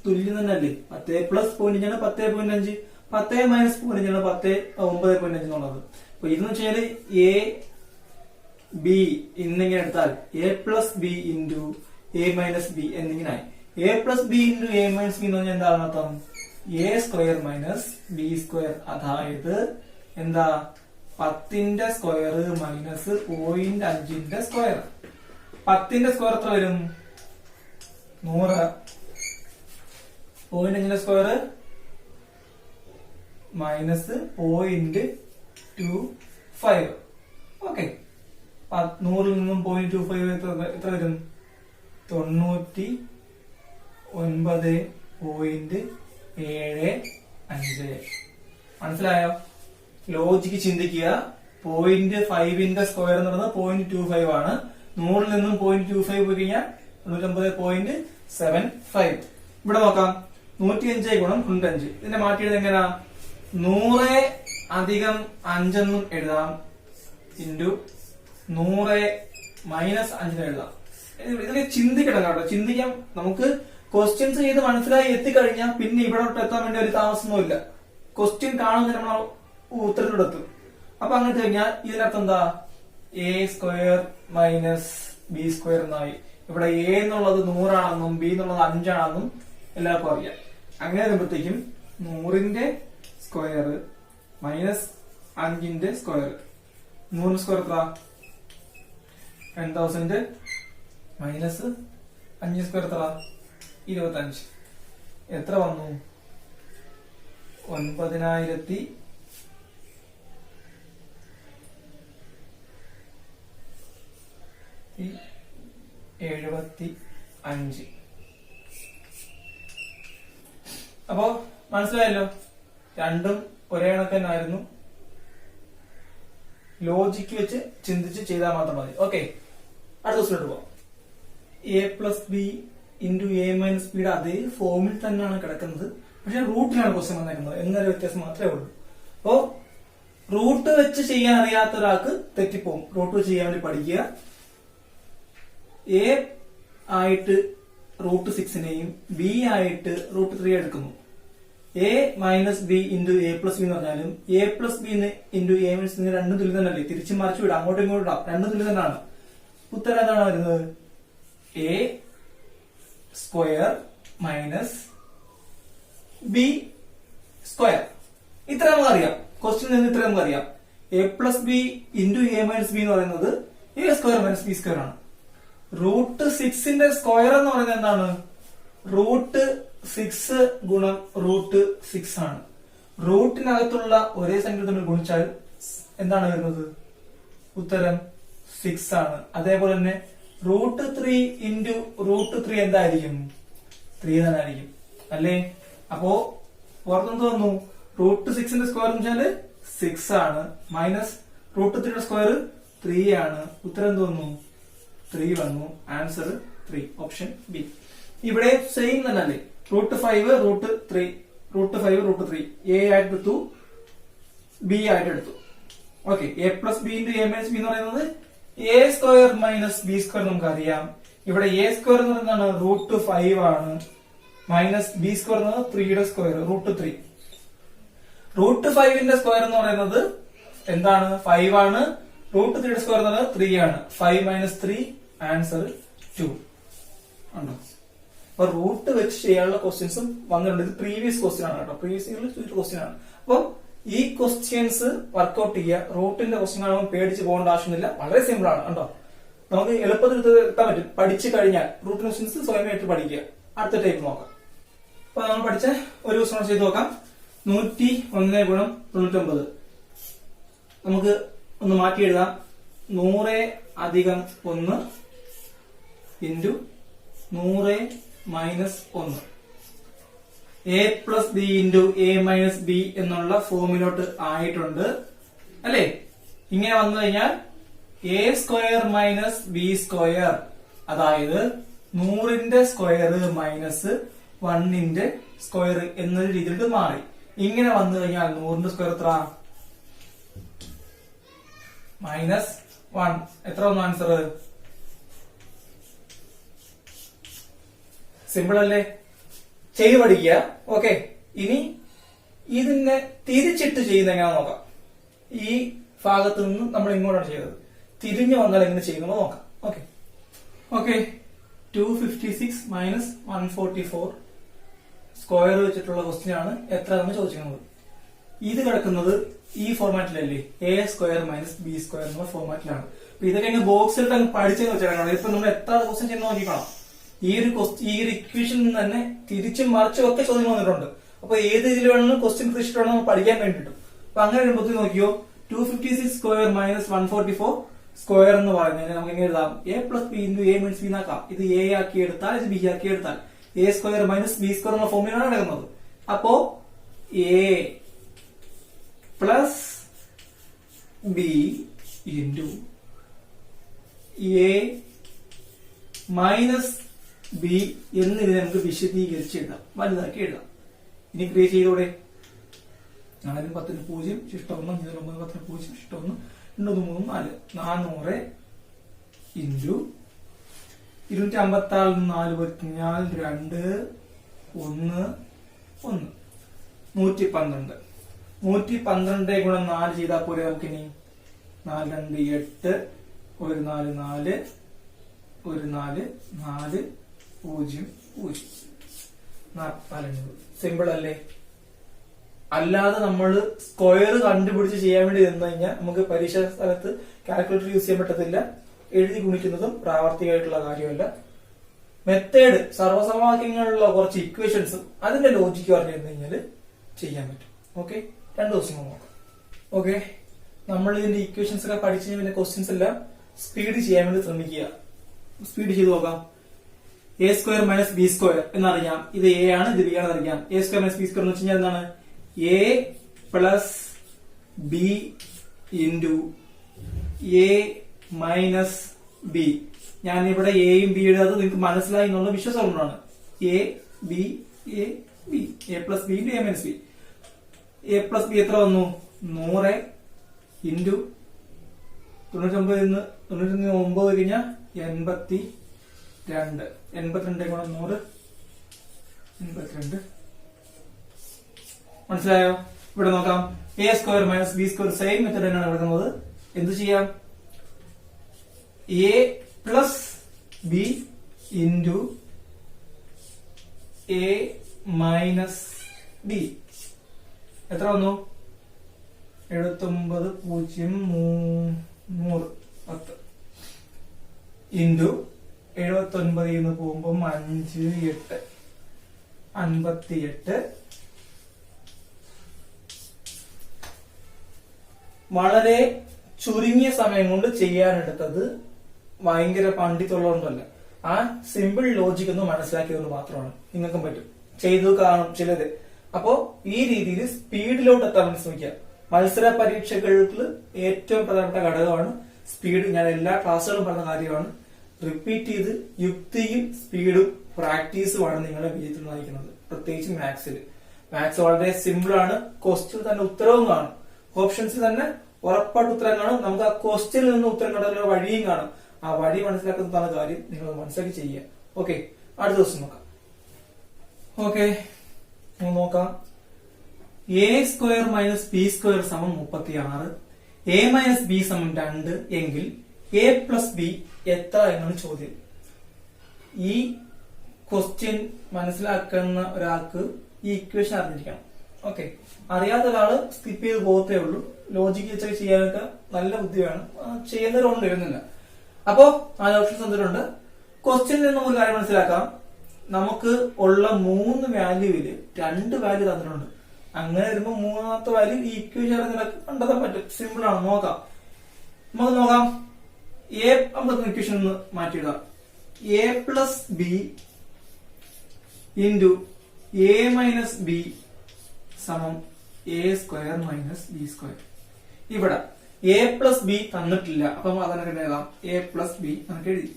തുല്യം തന്നെ അല്ലേ. 10 പ്ലസ് 0.5 10.5, 10 മൈനസ് 0.5 9.5 എന്നുള്ളത്. അപ്പൊ ഇതെന്ന് വെച്ചാൽ എ ബി എന്നിങ്ങനെ എടുത്താൽ A plus B into A minus B എന്നിങ്ങനെ. A plus B into A minus B എന്ന് പറഞ്ഞാൽ എന്താണ് അർത്ഥം, A square minus B square. അതായത് എന്താ, 10ന്റെ സ്ക്വയർ മൈനസ് 0.5ന്റെ സ്ക്വയർ. 10ന്റെ സ്ക്വയർ എത്ര വരും, 100. 0.5ന്റെ സ്ക്വയർ മൈനസ് 0.25. ഓക്കെ, 100ൽ നിന്നും 0.25 എത്ര വരും, 99.75. മനസ്സിലായോ? ലോജിക്ക് ചിന്തിക്കുക. 0.5ന്റെ സ്ക്വയർ എന്ന് പറയുന്നത് 0.25 ആണ്. 100ൽ നിന്നും 0.25 പോയി കഴിഞ്ഞാൽ 99.75. ഇവിടെ നോക്കാം, 105 ഗുണം 95. ഇതിനെ മാറ്റിയത് എങ്ങനെയാ, 100 അധികം 5 എന്നും എഴുതാം, ഇൻറ്റു 100 മൈനസ് 5 എഴുതാം. ഇതിനെ ചിന്തിക്കണം കേട്ടോ. ചിന്തിക്കാം. നമുക്ക് ക്വസ്റ്റ്യൻസ് ചെയ്ത് മനസ്സിലായി എത്തിക്കഴിഞ്ഞാൽ പിന്നെ ഇവിടോട്ട് എത്താൻ വേണ്ടി ഒരു താമസമൊന്നുമില്ല. ക്വസ്റ്റ്യൻ കാണുന്നതിന് നമ്മൾ ഉത്തരത്തിലെത്തും. അപ്പൊ അങ്ങനെ കഴിഞ്ഞാൽ ഇതിനകത്ത് എന്താ, A square minus B square എന്നായി. ഇവിടെ എ എന്നുള്ളത് 100 ആണെന്നും ബി എന്നുള്ളത് 5 ആണെന്നും എല്ലാവർക്കും അറിയാം. അങ്ങനെ വരുമ്പോഴത്തേക്കും 100ന്റെ സ്ക്വയർ മൈനസ് 5ന്റെ സ്ക്വയർ, 100 സ്ക്വയർ എത്ര, 10,000 മൈനസ് 5 സ്ക്വയർ എത്ര, 25. എത്ര വന്നു, 9,075. അപ്പോ മനസ്സിലായല്ലോ, രണ്ടും ഒരേ കണക്ക് തന്നെയായിരുന്നു. ലോജിക്ക് വെച്ച് ചിന്തിച്ച് ചെയ്താൽ മാത്രം മതി. ഓക്കെ, അടുത്ത ക്വസ്റ്റിലോട്ട് പോവാം. A plus B into A minus ബിയുടെ അതേ ഫോമിൽ തന്നെയാണ് കിടക്കുന്നത്, പക്ഷെ റൂട്ടിലാണ് ക്വസ്റ്റ്യൻ വന്നേക്കുന്നത് എന്നൊരു വ്യത്യാസം മാത്രമേ ഉള്ളൂ. അപ്പോ റൂട്ട് വെച്ച് ചെയ്യാൻ അറിയാത്ത ഒരാൾക്ക് തെറ്റിപ്പോവും. റൂട്ട് വെച്ച് ചെയ്യാൻ വേണ്ടി പഠിക്കുക. എ ആയിട്ട് റൂട്ട് 6നെയും ബി ആയിട്ട് റൂട്ട് 3 എടുക്കുന്നു. A minus B into A plus B എന്ന് പറഞ്ഞാലും A plus B into A minus B രണ്ടും തുല്യം തന്നെയല്ലേ? തിരിച്ച് മറിച്ചു വിടാം, അങ്ങോട്ടും ഇങ്ങോട്ടും ഇടാം, രണ്ടും തുല്യം തന്നെയാണ്. ഉത്തരം എന്താണ് വരുന്നത്? A square minus B square. ഇത്ര നമുക്ക് അറിയാം, ക്വസ്റ്റ്യനിൽ നിന്ന് ഇത്ര നമുക്ക് അറിയാം. A plus B into A minus B എന്ന് പറയുന്നത് A square minus B square ആണ്. റൂട്ട് 6ന്റെ സ്ക്വയർ എന്ന് പറയുന്നത് എന്താണ്? റൂട്ട് 6 ഗുണം റൂട്ട് 6 ആണ്. റൂട്ടിനകത്തുള്ള ഒരേ സംഖ്യ തമ്മിൽ ഗുണിച്ചാൽ എന്താണ് വരുന്നത്? ഉത്തരം 6 ആണ്. അതേപോലെ തന്നെ റൂട്ട് 3 ഇൻറ്റു റൂട്ട് 3 എന്തായിരിക്കും? 3 തന്നെ ആയിരിക്കും അല്ലേ? അപ്പോ പുറത്തെന്ത് വന്നു? റൂട്ട് 6ന്റെ സ്ക്വയർ എന്ന് വെച്ചാല് 6 ആണ്, മൈനസ് റൂട്ട് 3യുടെ സ്ക്വയർ 3 ആണ്. ഉത്തരം എന്ത് വന്നു? 3 വന്നു. Answer 3, option B. ഇവിടെ സെയിം തന്നെ അല്ലേ? Root 5 root 3, root 5 root 3 A ആയിട്ട് എടുത്തു, ബി ആയിട്ട് എടുത്തു. Okay, A plus B into A minus B എന്ന് പറയുന്നത് A square minus B square നമുക്കറിയാം. ഇവിടെ എ സ്ക്വയർ എന്ന് പറയുന്നത് റൂട്ട് 5 ആണ്, മൈനസ് ബി സ്ക്വയർ എന്നത് 3യുടെ സ്ക്വയർ റൂട്ട് 3. റൂട്ട് 5ന്റെ സ്ക്വയർ എന്ന് പറയുന്നത് എന്താണ്? 5 ആണ്. റൂട്ട് 3യുടെ സ്ക്വയർ എന്ന് പറയുന്നത് 3 ആണ്. 5 മൈനസ് 3, ആൻസർ 2 ഉണ്ടോ? അപ്പൊ റൂട്ട് വെച്ച് ചെയ്യാനുള്ള ക്വസ്റ്റ്യൻസും വന്നിട്ടുണ്ട്. ഇത് പ്രീവിയസ് ക്വസ്റ്റ്യൻ ആണ് കേട്ടോ, പ്രീവിയസ് ഇയറിൽ ചോദിച്ച ക്വസ്റ്റ്യൻ ആണ്. അപ്പൊ ഈ ക്വസ്റ്റ്യൻസ് വർക്ക്ഔട്ട് ചെയ്യുക. റൂട്ടിന്റെ ക്വസ്റ്റ്യൻ ആകുമ്പോൾ പേടിച്ച് പോകേണ്ട ആവശ്യമില്ല, വളരെ സിമ്പിൾ ആണ് കണ്ടോ. നമുക്ക് എളുപ്പത്തിൽ എത്താൻ പറ്റും. പഠിച്ചു കഴിഞ്ഞാൽ റൂട്ട് ക്വസ്റ്റ്യൻസ് സ്വയമായിട്ട് പഠിക്കുക. അടുത്ത ടൈപ്പ് നോക്കാം. അപ്പൊ നമ്മൾ പഠിച്ച ഒരു ക്വസ്റ്റ്യൻ ചെയ്ത് നോക്കാം. 101 ഗുണം 99 നമുക്ക് ഒന്ന് മാറ്റി എഴുതാം. 100 അധികം 1 into 100 minus 1. A plus B into A minus B എന്നുള്ള ഫോമിലോട്ട് ആയിട്ടുണ്ട് അല്ലേ? ഇങ്ങനെ വന്നു കഴിഞ്ഞാൽ A square minus B square, അതായത് 100ന്റെ സ്ക്വയർ മൈനസ് 1ന്റെ സ്ക്വയർ എന്നൊരു രീതിയിലോട്ട് മാറി. ഇങ്ങനെ വന്നു കഴിഞ്ഞാൽ 100ന്റെ സ്ക്വയർ എത്ര? മൈനസ് 1. എത്ര വന്നു ആൻസർ? സിമ്പിൾ അല്ലേ? ചെയ്ത് പഠിക്കുക. ഓക്കെ, ഇനി ഇതിനെ തിരിച്ചിട്ട് ചെയ്യുന്ന എങ്ങനെയാ നോക്കാം. ഈ ഭാഗത്ത് നിന്ന് നമ്മൾ ഇങ്ങോട്ടാണ് ചെയ്തത്, തിരിഞ്ഞു വന്നാൽ എങ്ങനെ ചെയ്യുന്നത് നോക്കാം. ഓക്കെ ഓക്കെ 256 മൈനസ് 144 സ്ക്വയർ വെച്ചിട്ടുള്ള ക്വസ്റ്റ്യൻ ആണ് എത്ര നമ്മൾ ചോദിക്കുന്നത്. ഇത് കിടക്കുന്നത് ഈ ഫോർമാറ്റിലല്ലേ? A square minus B square എന്നുള്ള ഫോർമാറ്റിലാണ്. അപ്പൊ ഇതൊക്കെ അങ്ങ് ബോക്സിലിട്ട് അങ്ങ് പഠിച്ചെന്ന് വെച്ചാൽ ഇപ്പൊ നമ്മൾ എത്ര ക്വസ്റ്റ്യൻ ചെയ്യുന്ന നോക്കിക്കണം. ഈ ഒരു ഇക്വേഷനിൽ നിന്ന് തന്നെ തിരിച്ചും മറിച്ചും ഒക്കെ ചോദ്യം വന്നിട്ടുണ്ട്. അപ്പൊ ഏത് രീതിയിൽ വേണമെങ്കിലും ക്വസ്റ്റ്യൻ പ്രതീക്ഷിച്ചിട്ട് വേണം നമ്മൾ പഠിക്കാൻ വേണ്ടിയിട്ടും. അപ്പൊ അങ്ങനെ വരുമ്പോൾ നോക്കിയോ, 256 സ്ക്വയർ മൈനസ് 144 സ്ക്വയർ എന്ന് പറഞ്ഞാൽ നമുക്ക് എങ്ങനെ എഴുതാം? A plus B into A minus B എന്നാക്കാം. ഇത് എ ആക്കി എടുത്താൽ ഇത് ബി ആക്കി എടുത്താൽ A square minus B square എന്ന ഫോമിലാണ് കിടക്കുന്നത്. അപ്പോ A plus B into A minus B എന്നിതിനെ നമുക്ക് വിശദീകരിച്ച് എഴുതാം, വലുതാക്കി എഴുതാം. ഇനി ക്രിയേറ്റ് ചെയ്തോടെ 4 10 0 ശിഷ്ടം 1 9 10 0 ശിഷ്ടം 1 2 3 4 400 ഇൻറ്റു 256 4 പറഞ്ഞാൽ 2 1 1 112. 112 ഗുണം 4 ചെയ്താൽ പോലെ നമുക്കിനി 4 2 8 1 4 4 1 4 4 0 0 45. സിമ്പിൾ അല്ലേ? അല്ലാതെ നമ്മൾ സ്ക്വയർ കണ്ടുപിടിച്ച് ചെയ്യാൻ വേണ്ടി നിന്ന് കഴിഞ്ഞാൽ നമുക്ക് പരീക്ഷാ സ്ഥലത്ത് കാൽക്കുലേറ്റർ യൂസ് ചെയ്യാൻ പറ്റത്തില്ല. എഴുതി ഗുണിക്കുന്നതും പ്രാവർത്തികമായിട്ടുള്ള കാര്യമല്ല. മെത്തേഡ് സർവ്വസമവാക്യങ്ങളിലുള്ള കുറച്ച് ഇക്വേഷൻസും അതിന്റെ ലോജിക്ക് പറഞ്ഞു തന്നു കഴിഞ്ഞാൽ ചെയ്യാൻ പറ്റും. ഓക്കെ, 2 ദിവസം നോക്കാം. ഓക്കെ, നമ്മൾ ഇതിന്റെ ഇക്വേഷൻസ് ഒക്കെ പഠിച്ചു കഴിഞ്ഞാൽ ക്വസ്റ്റ്യൻസ് എല്ലാം സ്പീഡ് ചെയ്യാൻ വേണ്ടി ശ്രമിക്കുക. സ്പീഡ് ചെയ്ത് നോക്കാം. A square minus B square എന്നറിയാം. ഇത് എ ആണ്, ഇത് ബി ആണെന്ന് അറിയാം. A square minus B square എന്ന് വെച്ച് കഴിഞ്ഞാൽ എന്താണ്? A plus B into A minus B. ഞാൻ ഇവിടെ എയും ബിയുടെ അത് നിങ്ങൾക്ക് മനസ്സിലായി എന്നുള്ള വിശ്വാസം കൊണ്ടാണ്. A B A B, A plus B A minus B. A plus B എത്ര വന്നു? 100 ഇൻറ്റു 99 കഴിഞ്ഞാൽ 82. 82 ഗുണം 100 82. മനസ്സിലായോ? ഇവിടെ നോക്കാം. A square minus B square same method തന്നെയാണ് എടുക്കുന്നത്. എന്ത് ചെയ്യാം? A plus B into A minus B എത്ര വന്നു? 79 0 100 10 ഇൻറ്റു 79 പോകുമ്പോ 5 8 58. വളരെ ചുരുങ്ങിയ സമയം കൊണ്ട് ചെയ്യാനെടുത്തത് ഭയങ്കര പണ്ഡിത്തുള്ളതുകൊണ്ടല്ല, ആ സിമ്പിൾ ലോജിക് ഒന്ന് മനസ്സിലാക്കിയതുകൊണ്ട് മാത്രമാണ്. നിങ്ങൾക്കും പറ്റും, ചെയ്തു കാണും ചിലത്. അപ്പോ ഈ രീതിയിൽ സ്പീഡിലോട്ട് എത്താൻ വേണ്ടി ശ്രമിക്കുക. മത്സര പരീക്ഷകൾക്ക് ഏറ്റവും പ്രധാനപ്പെട്ട ഘടകമാണ് സ്പീഡ്. ഞാൻ എല്ലാ ക്ലാസ്സുകളും പറഞ്ഞ കാര്യമാണ്. റിപ്പീറ്റ് ചെയ്ത് യുക്തിയും സ്പീഡും പ്രാക്ടീസുമാണ് നിങ്ങളെ വിജയത്തിൽ നയിക്കുന്നത്. പ്രത്യേകിച്ച് മാത്സിൽ. മാത്സ് വളരെ സിമ്പിൾ ആണ്. ക്വസ്റ്റ്യൻ തന്നെ ഉത്തരവും കാണും, ഓപ്ഷൻസിൽ തന്നെ ഉറപ്പായിട്ട് ഉത്തരം കാണും. നമുക്ക് ആ ക്വസ്റ്റ്യനിൽ നിന്ന് ഉത്തരം കണ്ടെത്തുന്ന വഴിയും കാണും. ആ വഴി മനസ്സിലാക്കുന്നതാണ് കാര്യം. നിങ്ങൾ മനസ്സിലാക്കി ചെയ്യുക. ഓക്കെ, അടുത്ത ദിവസം നോക്കാം. ഓക്കെ, നോക്കാം. A square minus B square സമം 36, എ മൈനസ് ബി സമം 2 എങ്കിൽ എ പ്ലസ് ബി എത്ര എന്നാണ് ചോദ്യം. ഈ ക്വസ്റ്റ്യൻ മനസ്സിലാക്കുന്ന ഒരാൾക്ക് ഈ ഇക്വേഷൻ അറിഞ്ഞിരിക്കണം. ഓക്കെ, അറിയാത്ത ഒരാള് സ്കിപ്പ് ചെയ്ത് പോകത്തേ ഉള്ളൂ. ലോജിക്ക് വെച്ചൊക്കെ ചെയ്യാനൊക്കെ നല്ല ബുദ്ധി വേണം. ചെയ്യുന്നവരുണ്ട്, വരുന്നില്ല. അപ്പോ 4 ഓപ്ഷൻസ് തന്നിട്ടുണ്ട്. ക്വസ്റ്റ്യനിൽ നിന്ന് ഒരു കാര്യം മനസ്സിലാക്കാം. നമുക്ക് ഉള്ള 3 വാല്യൂവില് 2 വാല്യൂ തന്നിട്ടുണ്ട്. അങ്ങനെ വരുമ്പോ മൂന്നാമത്തെ വാല്യൂ ഈ ഇക്വേഷൻ കണ്ടെത്താൻ പറ്റും. സിമ്പിൾ ആണ്. നോക്കാം, നമുക്ക് നോക്കാം. എ നമുക്ക് ഇക്വേഷൻ ഒന്ന് മാറ്റിയിടാം. A plus B into A minus B സമം A square minus B square. ഇവിടെ എ പ്ലസ് ബി തന്നിട്ടില്ല, അപ്പം അതിനൊക്കെ എഴുതാം. എ പ്ലസ് ബി നമുക്ക് എഴുതി.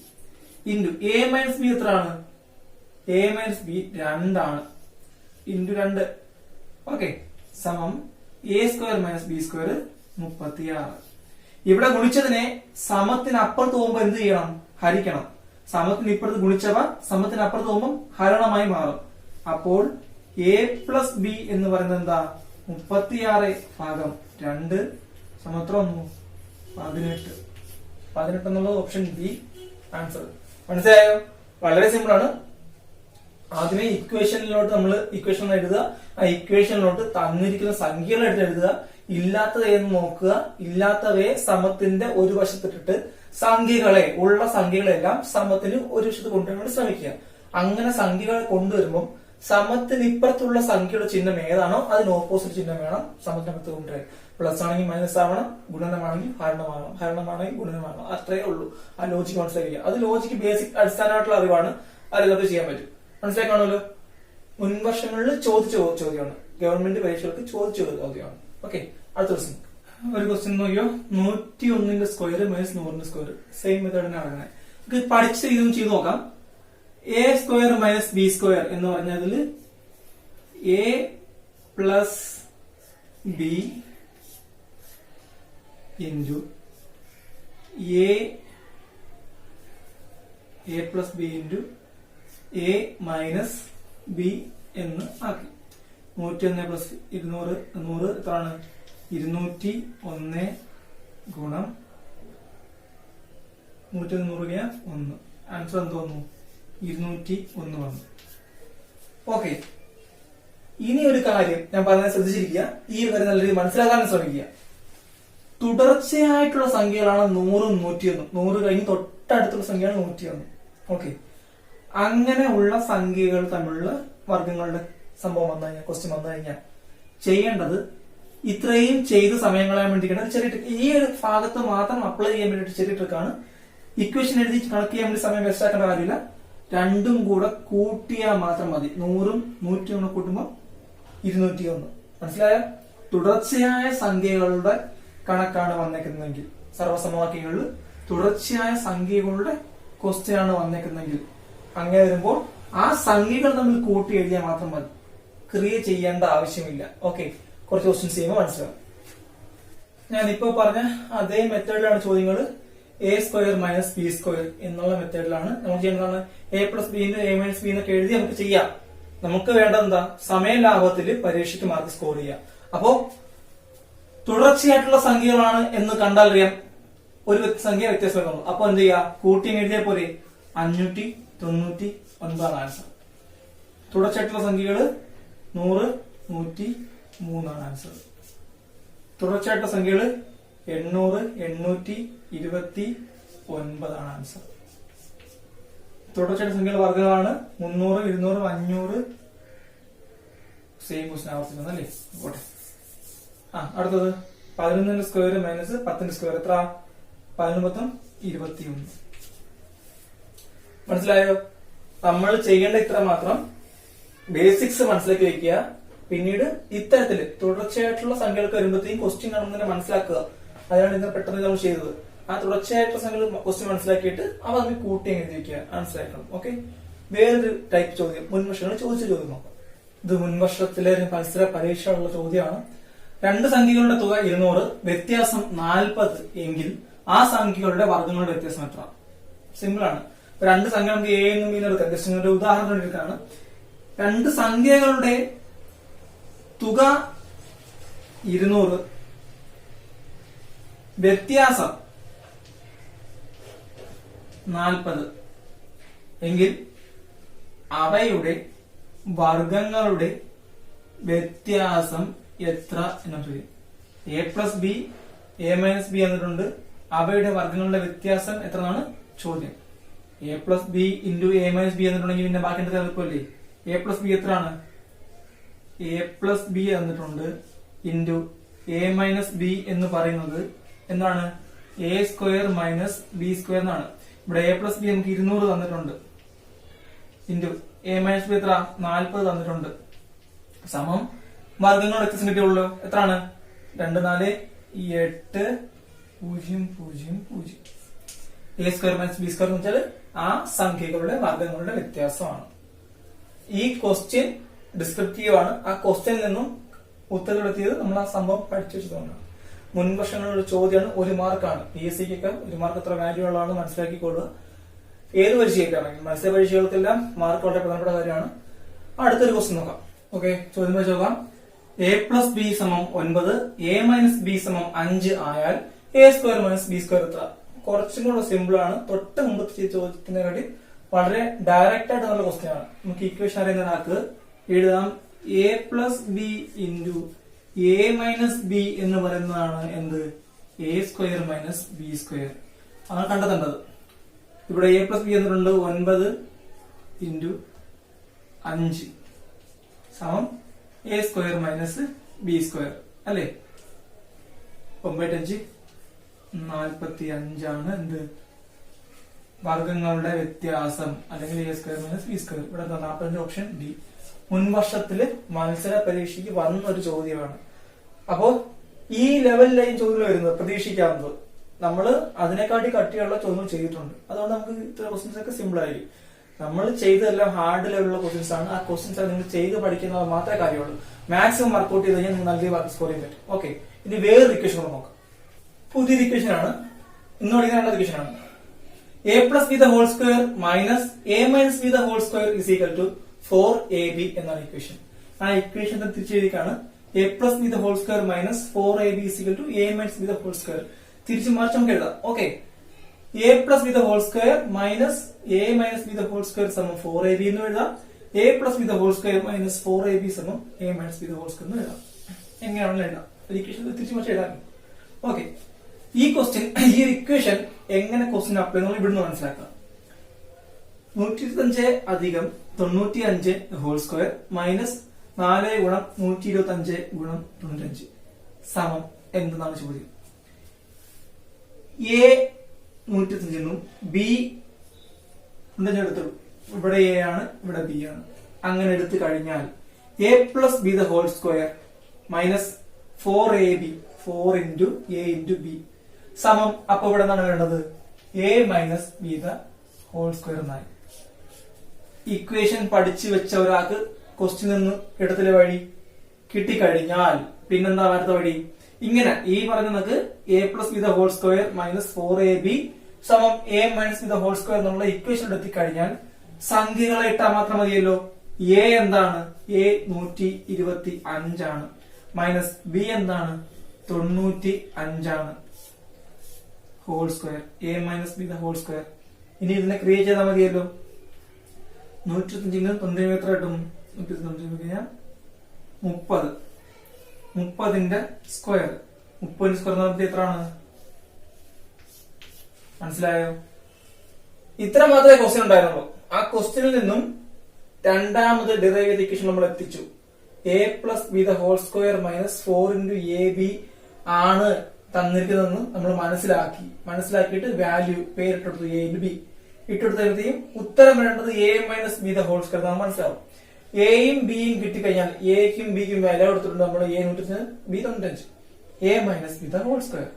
ഇൻറ്റു എ മൈനസ് ബി എത്ര ആണ്? എ മൈനസ് ബി 2 ആണ്. ഇൻറ്റു 2. ഓക്കെ, സമം A square minus B square 36. ഇവിടെ ഗുണിച്ചതിനെ സമത്തിന് അപ്പുറത്ത് പോകുമ്പോ എന്ത് ചെയ്യണം? ഹരിക്കണം. സമത്തിന് ഇപ്പുറത്ത് ഗുണിച്ചവ സമത്തിന് അപ്പുറത്ത് പോകുമ്പോൾ ഹരണമായി മാറും. അപ്പോൾ എ പ്ലസ് ബി എന്ന് പറയുന്നത് എന്താ? 36 ഭാഗം 2 സമത്ര വന്നു 18. 18 എന്നുള്ളത് ഓപ്ഷൻ ബി ആൻസർ. മനസ്സിലായോ? വളരെ സിമ്പിൾ ആണ്. ആദ്യമേ ഇക്വേഷനിലോട്ട് നമ്മൾ ഇക്വേഷൻ എഴുതുക. ആ ഇക്വേഷനിലോട്ട് തന്നിരിക്കുന്ന സംഖ്യകൾ എടുത്ത് എഴുതുക. ഇല്ലാത്തത് എന്ന് നോക്കുക. ഇല്ലാത്തവയെ സമത്തിന്റെ ഒരു വശത്തിട്ടിട്ട് ഉള്ള സംഖ്യകളെല്ലാം സമത്തിന് ഒരു വശത്ത് കൊണ്ടുവരാൻ വേണ്ടി ശ്രമിക്കുക. അങ്ങനെ സംഖ്യകൾ കൊണ്ടുവരുമ്പോൾ സമത്തിന് ഇപ്പുറത്തുള്ള സംഖ്യയുടെ ചിഹ്നം ഏതാണോ അതിന് ഓപ്പോസിറ്റ് ചിഹ്നം വേണം സമത്തിനകത്ത് കൊണ്ടുവരാൻ. പ്ലസ് ആണെങ്കിൽ മൈനസ് ആവണം, ഗുണനമാണെങ്കിൽ ഹരണമാവണം, ഹരണമാണെങ്കിൽ ഗുണനമാവണം. അത്രേ ഉള്ളൂ. ആ ലോജിക്ക് മനസ്സിലാക്കുക. അത് ലോജിക്ക് ബേസിക് അടിസ്ഥാനമായിട്ടുള്ള അറിവാണ്. അതിനകത്ത് ചെയ്യാൻ പറ്റും. മനസ്സിലാക്കാണല്ലോ. മുൻവർഷങ്ങളിൽ ചോദിച്ച ചോദ്യമാണ്. ഗവൺമെന്റ് പരീക്ഷകൾക്ക് ചോദിച്ച ചോദ്യമാണ്. ഓക്കെ, അടുത്ത ദിവസം ഒരു ക്വസ്റ്റ്യൻ നോക്കിയോ. 101ന്റെ സ്ക്വയർ മൈനസ് 100ന്റെ സ്ക്വയർ സെയിം മെത്തേഡിനെ നടക്കുന്നത്. നമുക്ക് പഠിച്ച ഇതും ചെയ്ത് നോക്കാം. A square minus B square എന്ന് പറഞ്ഞതിൽ A plus B into A plus B into A minus B എന്ന് ആക്കി. 101 പ്ലസ് 200 100 എത്രയാണ്? 201 ഗുണം 100 1. ആൻസർ എന്ത് വന്നു? 201 വന്നു. ഓക്കെ, ഇനി ഒരു കാര്യം ഞാൻ പറഞ്ഞത് ശ്രദ്ധിച്ചിരിക്കുക. ഈ ഒരു കാര്യം നല്ല രീതിയിൽ മനസ്സിലാക്കാൻ ശ്രമിക്കുക. തുടർച്ചയായിട്ടുള്ള സംഖ്യകളാണ് 100 101. 100 കഴിഞ്ഞ് തൊട്ടടുത്തുള്ള സംഖ്യയാണ് 101. ഓക്കെ, അങ്ങനെയുള്ള സംഖ്യകൾ തമ്മിലുള്ള വർഗങ്ങളുടെ സംഭവം വന്നു കഴിഞ്ഞാൽ, ക്വസ്റ്റ്യൻ വന്നു കഴിഞ്ഞാൽ ചെയ്യേണ്ടത് ഇത്രയും ചെയ്ത് സമയം കളയാൻ വേണ്ടിയിട്ടാണ് ചെറിയ ട്രിക്ക്. ഈ ഒരു ഭാഗത്ത് മാത്രം അപ്ലൈ ചെയ്യാൻ വേണ്ടിയിട്ട് ചെറിയ ട്രിക്കാണ്. ഇക്വേഷൻ എഴുതി കണക്ട് ചെയ്യാൻ വേണ്ടി സമയം വേസ്റ്റ് ആക്കേണ്ട കാര്യമില്ല. രണ്ടും കൂടെ കൂട്ടിയാൽ മാത്രം മതി. 100ഉം 101 കൂട്ടുമ്പോൾ 201. മനസ്സിലായ? തുടർച്ചയായ സംഖ്യകളുടെ കണക്കാണ് വന്നേക്കുന്നതെങ്കിൽ സർവ്വസമവാക്യങ്ങളിൽ തുടർച്ചയായ സംഖ്യകളുടെ ക്വസ്റ്റ്യൻ ആണ് വന്നേക്കുന്നെങ്കിൽ അങ്ങനെ വരുമ്പോൾ ആ സംഖ്യകൾ തമ്മിൽ കൂട്ടി എഴുതിയാൽ മാത്രം മതി, ക്രിയേറ്റ് ചെയ്യേണ്ട ആവശ്യമില്ല. ഓക്കെ, കുറച്ച് ക്വസ്റ്റ്യൻസ് ചെയ്യുമ്പോൾ മനസ്സിലാവും. ഞാനിപ്പോ പറഞ്ഞ അതേ മെത്തേഡിലാണ് ചോദ്യങ്ങൾ. A square minus B square എന്നുള്ള മെത്തേഡിലാണ് നമ്മൾ ചെയ്യുന്നതാണ്. A plus B A minus B എന്നൊക്കെ എഴുതി നമുക്ക് ചെയ്യാം. നമുക്ക് വേണ്ടത് എന്താ? സമയ ലാഭത്തിൽ പരീക്ഷയ്ക്ക് മാർക്ക് സ്കോർ ചെയ്യാം. അപ്പോ തുടർച്ചയായിട്ടുള്ള സംഖ്യകളാണ് എന്ന് കണ്ടാൽ അറിയാം ഒരു സംഖ്യ വ്യത്യാസമാകുന്നു. അപ്പൊ എന്ത് ചെയ്യാ? കൂട്ടി എഴുതിയ പോലെ 599 ആൻസർ. തുടർച്ചയായിട്ടുള്ള സംഖ്യകള് 100, 103 ആൻസർ. തുടർച്ചയായിട്ടുള്ള സംഖ്യകള് 800, 829 ആൻസർ. തുടർച്ചയായിട്ടുള്ള സംഖ്യകളുടെ വർഗ്ഗങ്ങളാണ് 300, 200, 500. സെയിം ക്വസ്റ്റ്യൻ ആവർത്തിക്കുന്നത് അല്ലേ? പോട്ടെ. അടുത്തത് 11 സ്ക്വയർ മൈനസ് 10 സ്ക്വയർ എത്ര? 11 21. മനസ്സിലായോ? നമ്മൾ ചെയ്യേണ്ട ഇത്ര മാത്രം. ബേസിക്സ് മനസ്സിലാക്കി വെക്കുക. പിന്നീട് ഇത്തരത്തില് തുടർച്ചയായിട്ടുള്ള സംഖ്യകൾക്ക് വരുമ്പോഴത്തേക്കും ക്വസ്റ്റ്യൻ കാണുന്നതിനെ മനസ്സിലാക്കുക. അതാണ് ഇന്ന് പെട്ടെന്ന് നമ്മൾ ചെയ്തത്. ആ തുടർച്ചയായിട്ടുള്ള സംഖ്യകൾ ക്വസ്റ്റ്യൻ മനസ്സിലാക്കിയിട്ട് അവ തമ്മിൽ കൂട്ടി എഴുതി വെക്കുക. മനസ്സിലാക്കണം. ഓക്കെ, വേറൊരു ടൈപ്പ് ചോദ്യം, മുൻവർഷങ്ങളിൽ ചോദിച്ച ചോദ്യം നോക്കാം. ഇത് മുൻവർഷത്തിലെ മത്സര പരീക്ഷയുള്ള ചോദ്യമാണ്. രണ്ട് സംഖ്യകളുടെ തുക 200, വ്യത്യാസം 40 എങ്കിൽ ആ സംഖ്യകളുടെ വർഗ്ഗങ്ങളുടെ വ്യത്യാസം എത്ര? സിമ്പിൾ ആണ്. രണ്ട് സംഖ്യ നമുക്ക് എ എന്നും ബി എടുക്കാം. ജസ്റ്റ് ഒരു ഉദാഹരണം എടുക്കാണ്. രണ്ട് സംഖ്യകളുടെ തുക 200, വ്യത്യാസം 40 എങ്കിൽ അവയുടെ വർഗങ്ങളുടെ വ്യത്യാസം എത്ര എന്ന് ചോദിക്കും. A plus B, A minus B എന്നിട്ടുണ്ട്. അവയുടെ വർഗങ്ങളുടെ വ്യത്യാസം എത്ര എന്നാണ് ചോദ്യം. A plus B into A minus B എന്നിട്ടുണ്ടെങ്കിൽ പിന്നെ ബാക്കി എന്തൊക്കെ എളുപ്പമല്ലേ? എ പ്ലസ് ബി എത്രയാണ്? എ പ്ലസ് ബി എന്നിട്ടുണ്ട് ഇൻറ്റു എ മൈനസ് ബി എന്ന് പറയുന്നത് എന്താണ്? A square minus B square എന്നാണ്. ഇവിടെ എ പ്ലസ് ബി നമുക്ക് 200 തന്നിട്ടുണ്ട്. ഇൻറ്റു എ മൈനസ് ബി എത്ര? 40 തന്നിട്ടുണ്ട്. സമം വർഗ്ഗങ്ങളുടെ വ്യത്യാസം കിട്ടിയുള്ളൂ. എത്രയാണ്? 2, 4, 8, 0, 0, 0. A square minus B square എന്ന് വെച്ചാൽ ആ സംഖ്യകളുടെ വർഗ്ഗങ്ങളുടെ വ്യത്യാസമാണ്. ഈ ക്വസ്റ്റ്യൻ ഡിസ്ക്രിപ്റ്റീവ് ആണ്. ആ ക്വസ്റ്റ്യനിൽ നിന്നും ഉത്തരവെത്തിയത് നമ്മൾ ആ സംഭവം പഠിച്ചു വെച്ചതുകൊണ്ടാണ്. മുൻവർഷങ്ങളുടെ ചോദ്യമാണ്. 1 മാർക്കാണ്. PSC ക്കൊക്കെ 1 മാർക്ക് എത്ര വാല്യൂ ഉള്ളതാണ് മനസ്സിലാക്കിക്കൊള്ളുക. ഏത് പരീക്ഷയ്ക്കാണെങ്കിൽ മത്സര പരീക്ഷകൾക്കെല്ലാം മാർക്ക് വളരെ പ്രധാനപ്പെട്ട കാര്യമാണ്. അടുത്തൊരു ക്വസ്റ്റ്യൻ നോക്കാം. ഓക്കെ, ചോദ്യം വെച്ച് നോക്കാം. എ പ്ലസ് ബി സമം 9, എ മൈനസ് ബി സമം 5 ആയാൽ A square minus B square എത്ര? കുറച്ചും കൂടെ സിമ്പിൾ ആണ്. തൊട്ട് മുമ്പത്തെ ചോദ്യത്തിനെക്കാട്ടി വളരെ ഡയറക്റ്റ് ആയിട്ടുള്ള ക്വസ്റ്റ്യൻ ആണ്. നമുക്ക് ഇക്വേഷൻ അറിയുന്ന ഒരാൾക്ക് എഴുതാം. A plus B into A minus B എന്ന് പറയുന്നതാണ് എന്ത്? A square minus B square ആണ് കണ്ടെത്തേണ്ടത്. ഇവിടെ എ പ്ലസ് ബി എന്നിട്ടുണ്ട് 9 ഇൻറ്റു 5 സമം A square minus B square അല്ലേ? 9, 45 ആണ് എന്ത്? വർഗങ്ങളുടെ വ്യത്യാസം അല്ലെങ്കിൽ A square minus B square. ഇവിടെ 45 ഓപ്ഷൻ ഡി. മുൻവർഷത്തില് മത്സര പരീക്ഷയ്ക്ക് വന്ന ഒരു ചോദ്യമാണ്. അപ്പോ ഈ ലെവലിലായി ചോദ്യങ്ങൾ വരുന്നത് പ്രതീക്ഷിക്കാവുന്നത്. നമ്മൾ അതിനെക്കാട്ടി കട്ടിയുള്ള ചോദ്യങ്ങൾ ചെയ്തിട്ടുണ്ട്. അതുകൊണ്ട് നമുക്ക് ഇത്ര ക്വസ്റ്റ്യൻസ് ഒക്കെ സിമ്പിൾ ആയിരിക്കും. നമ്മൾ ചെയ്തതെല്ലാം ഹാർഡ് ലെവലുള്ള ക്വസ്റ്റ്യൻസ് ആണ്. ആ ക്വസ്റ്റ്യൻസ് നിങ്ങൾ ചെയ്ത് പഠിക്കുന്നത് മാത്രമേ കാര്യമുള്ളൂ. മാക്സിമം വർക്ക്ഔട്ട് ചെയ്ത് കഴിഞ്ഞാൽ നിങ്ങൾ നല്ല മാർക്ക് സ്കോർ ചെയ്യാൻ പറ്റും. ഓക്കെ, ഇനി വേറൊരു ഇക്വേഷൻ കൂടെ നോക്കാം. പുതിയൊരു ഇക്വേഷൻ ആണ്. ഇന്ന് പഠിക്കുന്ന ഇക്വേഷൻ ആണ്. A plus B the whole square minus A minus B the whole square is equal to 4ab എന്നാണ് ഇക്വേഷൻ. ആ ഇക്വേഷൻ തിരിച്ചെഴുതിക്കാണ്. A plus B the whole square minus 4ab is equal to A minus B the whole square. തിരിച്ചു മറിച്ച് നമുക്ക് എഴുതാം. Okay, A plus B the whole square minus A minus B the whole square സമം 4ab എന്ന് എഴുതാം. A plus B the whole square minus 4ab സമം A minus B the whole square എന്ന് എഴുതാം. എങ്ങനെയാണെന്ന് എഴുതാം. ഇക്വേഷൻ തിരിച്ചു മറിച്ച് എഴുതാം. ഓക്കെ, ഈ ഇക്വേഷൻ എങ്ങനെ ക്വസ്റ്റ്യൻ അപ്ലൈ നമ്മൾ ഇവിടുന്ന് മനസ്സിലാക്കാം. 125 അധികം 95 ഹോൾ സ്ക്വയർ മൈനസ് 4 ഗുണം 125 ഗുണം 95 സമം എന്തെന്നാണ് ചോദ്യം. എ 125 എന്നും ബി എടുത്തുള്ളൂ. ഇവിടെ എ ആണ്, ഇവിടെ ബി ആണ്. അങ്ങനെ എടുത്തു കഴിഞ്ഞാൽ A plus B the whole square minus 4ab 4 into A into B സമം അപ്പൊ ഇവിടെ എന്താണ് വേണ്ടത്? A minus B the whole square എന്നായി. ഇക്വേഷൻ പഠിച്ചു വെച്ച ഒരാൾക്ക് ക്വസ്റ്റ്യൻ നിന്ന് എടുത്തിലെ വഴി കിട്ടിക്കഴിഞ്ഞാൽ പിന്നെന്താ അടുത്ത വഴി? ഇങ്ങനെ ഈ പറഞ്ഞ നമുക്ക് A plus B the whole square minus 4ab സമം A minus B the whole square എന്നുള്ള ഇക്വേഷൻ എത്തിക്കഴിഞ്ഞാൽ സംഖ്യകളെ ഇട്ടാൽ മാത്രം മതിയല്ലോ. എ എന്താണ്? എ 125 ആണ്. മൈനസ് ബി എന്താണ്? 95 ആണ്. Whole square A minus B the whole square. ഇനി ഇതിനെ ക്രിയേറ്റ് ചെയ്താൽ മതിയല്ലോ. 195 എത്ര കിട്ടും? 30. 30ന്റെ സ്ക്വയർ. 30ന്റെ സ്ക്വയർ എന്ന് പറഞ്ഞാൽ എത്രയാണ്? മനസ്സിലായോ? ഇത്ര മാത്രമേ ക്വസ്റ്റ്യൻ ഉണ്ടായിരുന്നുള്ളൂ. ആ ക്വസ്റ്റ്യനിൽ നിന്നും രണ്ടാമത് ഡിറൈവ് ചെയ്ത ഇക്വേഷൻ നമ്മൾ എത്തിച്ചു. A plus B the whole square minus 4 into ab ആണ് തന്നിരിക്കുന്നതെന്ന് നമ്മൾ മനസ്സിലാക്കിയിട്ട് വാല്യൂ പേരിട്ടെടുത്തു. എ ഇൻറ്റു ബി ഇട്ടെടുത്തപ്പോഴത്തേക്കും ഉത്തരം വരേണ്ടത് A minus B the whole square നമ്മൾ മനസ്സിലാവും. എയും ബിയും കിട്ടിക്കഴിഞ്ഞാൽ എക്കും ബിക്കും വില കൊടുത്തിട്ടുണ്ട് നമ്മൾ. A 195, B 95. A minus B the whole square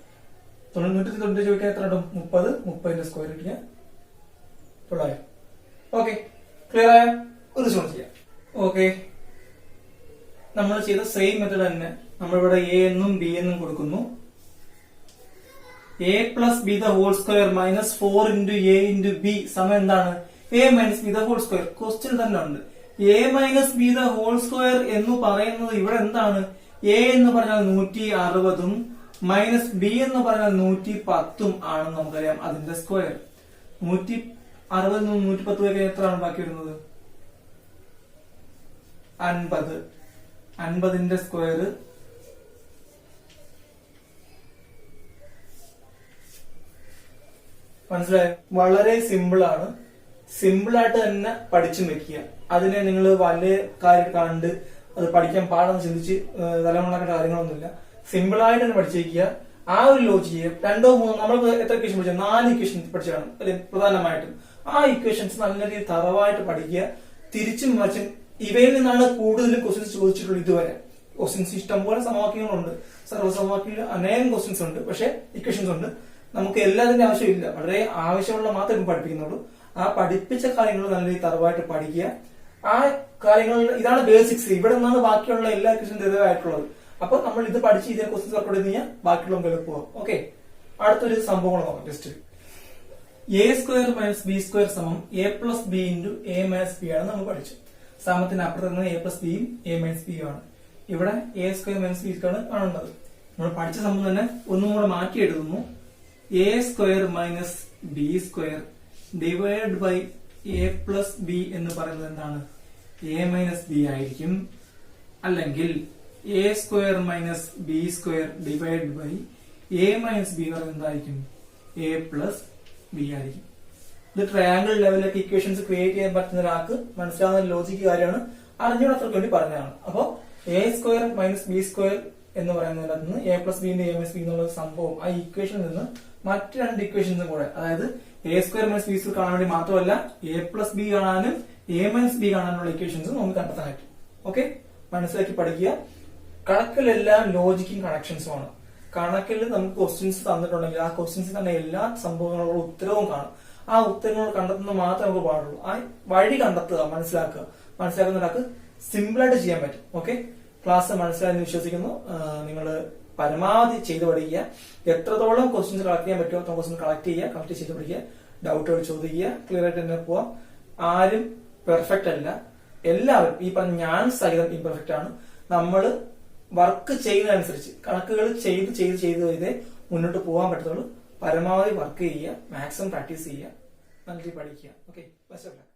195 ചോദിക്കാൻ എത്ര കിട്ടും? 30. 30ന്റെ സ്ക്വയർ കിട്ടിയ 900. ഓക്കെ, ക്ലിയർ ആയ? ഒരു ചോദ്യം ചെയ്യാം. ഓക്കെ, നമ്മൾ ചെയ്ത സെയിം മെത്തേഡ് തന്നെ നമ്മളിവിടെ എ എന്നും ബി എന്നും കൊടുക്കുന്നു. A plus B the whole square minus 4 into A into B സമയം എന്താണ്? A minus B the whole square. Question തന്നെ ഉണ്ട്. A minus B the whole square എന്ന് പറയുന്നത് ഇവിടെ എന്താണ്? എ എന്ന് പറഞ്ഞാൽ 160 മൈനസ് ബി എന്ന് പറഞ്ഞാൽ 110 ആണെന്ന് നമുക്കറിയാം. അതിന്റെ സ്ക്വയർ 160 110 വരെ എത്രയാണ് ബാക്കി വരുന്നത്? 50. 50ന്റെ സ്ക്വയർ മനസ്സിലായോ? വളരെ സിമ്പിൾ ആണ്. സിമ്പിൾ ആയിട്ട് തന്നെ പഠിച്ചു വെക്കുക. അതിനെ നിങ്ങൾ വലിയ കാര്യം കണ്ട് അത് പഠിക്കാൻ പാടെന്ന് ചിന്തിച്ച് തലമുണ്ടാക്കേണ്ട കാര്യങ്ങളൊന്നുമില്ല. സിമ്പിൾ ആയിട്ട് തന്നെ പഠിച്ചിരിക്കുക. ആ ഒരു ലോജിക്ക് 2 3 നമ്മൾ എത്ര ഇക്വേഷൻ പഠിച്ചു? 4 ഇക്വേഷൻ പഠിച്ചാണ് അല്ലെ പ്രധാനമായിട്ടും. ആ ഇക്വേഷൻസ് നല്ല രീതിയിൽ തറവായിട്ട് പഠിക്കുക. തിരിച്ചും മറിച്ചും ഇവയിൽ നിന്നാണ് കൂടുതലും ക്വസ്റ്റ്യൻസ് ചോദിച്ചിട്ടുള്ളത് ഇതുവരെ. ക്വസ്റ്റ്യൻസ് ഇഷ്ടംപോലെ സമവാക്യങ്ങളുണ്ട്. സർവ്വസമവാക്യങ്ങളിൽ അനേകം ക്വസ്റ്റ്യൻസ് ഉണ്ട്. പക്ഷെ ഇക്വേഷൻസ് ഉണ്ട്. നമുക്ക് എല്ലാതിന്റെ ആവശ്യമില്ല. വളരെ ആവശ്യമുള്ള മാത്രമേ പഠിപ്പിക്കുന്നുള്ളൂ. ആ പഠിപ്പിച്ച കാര്യങ്ങൾ നല്ല രീതിയിൽ തറവായിട്ട് പഠിക്കുക. ആ കാര്യങ്ങൾ ഇതാണ് ബേസിക്സ്. ഇവിടെ നിന്നാണ് ബാക്കിയുള്ള എല്ലാ ക്വസ്റ്റ്യൻ ദൈവമായിട്ടുള്ളത്. അപ്പൊ നമ്മൾ ഇത് പഠിച്ച് ഇതിനെ ക്വസ്റ്റ്യൻസ് വർക്കൗട്ട് ചെയ്ത് കഴിഞ്ഞാൽ ബാക്കിയുള്ള എളുപ്പമാകും. ഓക്കെ, അടുത്തൊരു സംഭവം നോക്കാം. Test A square minus B square സമം A plus B into A minus B ആണ് നമ്മൾ പഠിച്ചു. സമത്തിന് അപ്പുറത്ത് എ പ്ലസ് ബിയും എ മൈനസ് ബിയും ആണ്. ഇവിടെ A square minus B square ആണ് കാണേണ്ടത്. നമ്മൾ പഠിച്ച സംഭവം തന്നെ ഒന്നും കൂടെ മാറ്റി എഴുതുന്നു. A square minus B square divide by A plus B എന്ന് പറയുന്നത് എന്താണ്? എ മൈനസ് ബി ആയിരിക്കും. അല്ലെങ്കിൽ A square minus B square divide by A minus B എന്ന് പറയുന്നത് എന്തായിരിക്കും? എ പ്ലസ് ബി ആയിരിക്കും. ഇത് ട്രയാങ്കിൾ ലെവലിലൊക്കെ ഇക്വേഷൻസ് ക്രിയേറ്റ് ചെയ്യാൻ പറ്റുന്ന ഒരാൾക്ക് മനസ്സിലാവുന്ന ലോജിക്ക് കാര്യമാണ്. അറിഞ്ഞുകൂടാത്തവർക്ക് വേണ്ടി പറഞ്ഞതാണ്. അപ്പോ A square minus B square എന്ന് പറയുന്നതിനകത്ത് നിന്ന് A plus B A minus B എന്നുള്ള സംഭവം ആ ഇക്വേഷനിൽ നിന്ന് മറ്റ് 2 ഇക്വേഷൻസും കൂടെ, അതായത് A square minus B square കാണാൻ വേണ്ടി മാത്രമല്ല എ പ്ലസ് ബി കാണാനും എ മൈനസ് ബി കാണാനുള്ള ഇക്വേഷൻസ് നമുക്ക് കണ്ടെത്താൻ പറ്റും. ഓക്കെ, മനസ്സിലാക്കി പഠിക്കുക. കണക്കിലെല്ലാം ലോജിക്കും കണക്ഷൻസും ആണ്. കണക്കിൽ നമുക്ക് ക്വസ്റ്റ്യൻസ് തന്നിട്ടുണ്ടെങ്കിൽ ആ ക്വസ്റ്റ്യൻസ് തന്നെ എല്ലാ സംഭവങ്ങളുടെ ഉത്തരവും കാണും. ആ ഉത്തരങ്ങൾ കണ്ടെത്തുന്നത് മാത്രമേ നമുക്ക് പാടുള്ളൂ. ആ വഴി കണ്ടെത്തുക, മനസ്സിലാക്കുന്ന ഒരാൾക്ക് സിമ്പിൾ ആയിട്ട് ചെയ്യാൻ പറ്റും. ഓക്കെ, ക്ലാസ് മനസ്സിലായെന്ന് വിശ്വസിക്കുന്നു. നിങ്ങൾ പരമാവധി ചെയ്ത് പഠിക്കുക. എത്രത്തോളം ക്വസ്റ്റ്യൻസ് കളക്ട് ചെയ്യാൻ പറ്റുമോ അത്ര ക്വസ്റ്റ്യൻ കളക്ട് ചെയ്ത് പഠിക്കുക. ഡൗട്ടുകൾ ചോദിക്കുക. ക്ലിയർ ആയിട്ട് തന്നെ പോവാം. ആരും പെർഫെക്റ്റ് അല്ല. എല്ലാവരും ഈ പറഞ്ഞ ഞാൻ സഹിതം ഇംപെർഫെക്റ്റ് ആണ്. നമ്മൾ വർക്ക് ചെയ്യുന്നതനുസരിച്ച് കണക്കുകൾ ചെയ്ത് മുന്നോട്ട് പോകാൻ പറ്റത്തുള്ളൂ. പരമാവധി വർക്ക് ചെയ്യുക, മാക്സിമം പ്രാക്ടീസ് ചെയ്യുക, നല്ല പഠിക്കുക. Okay, best of luck.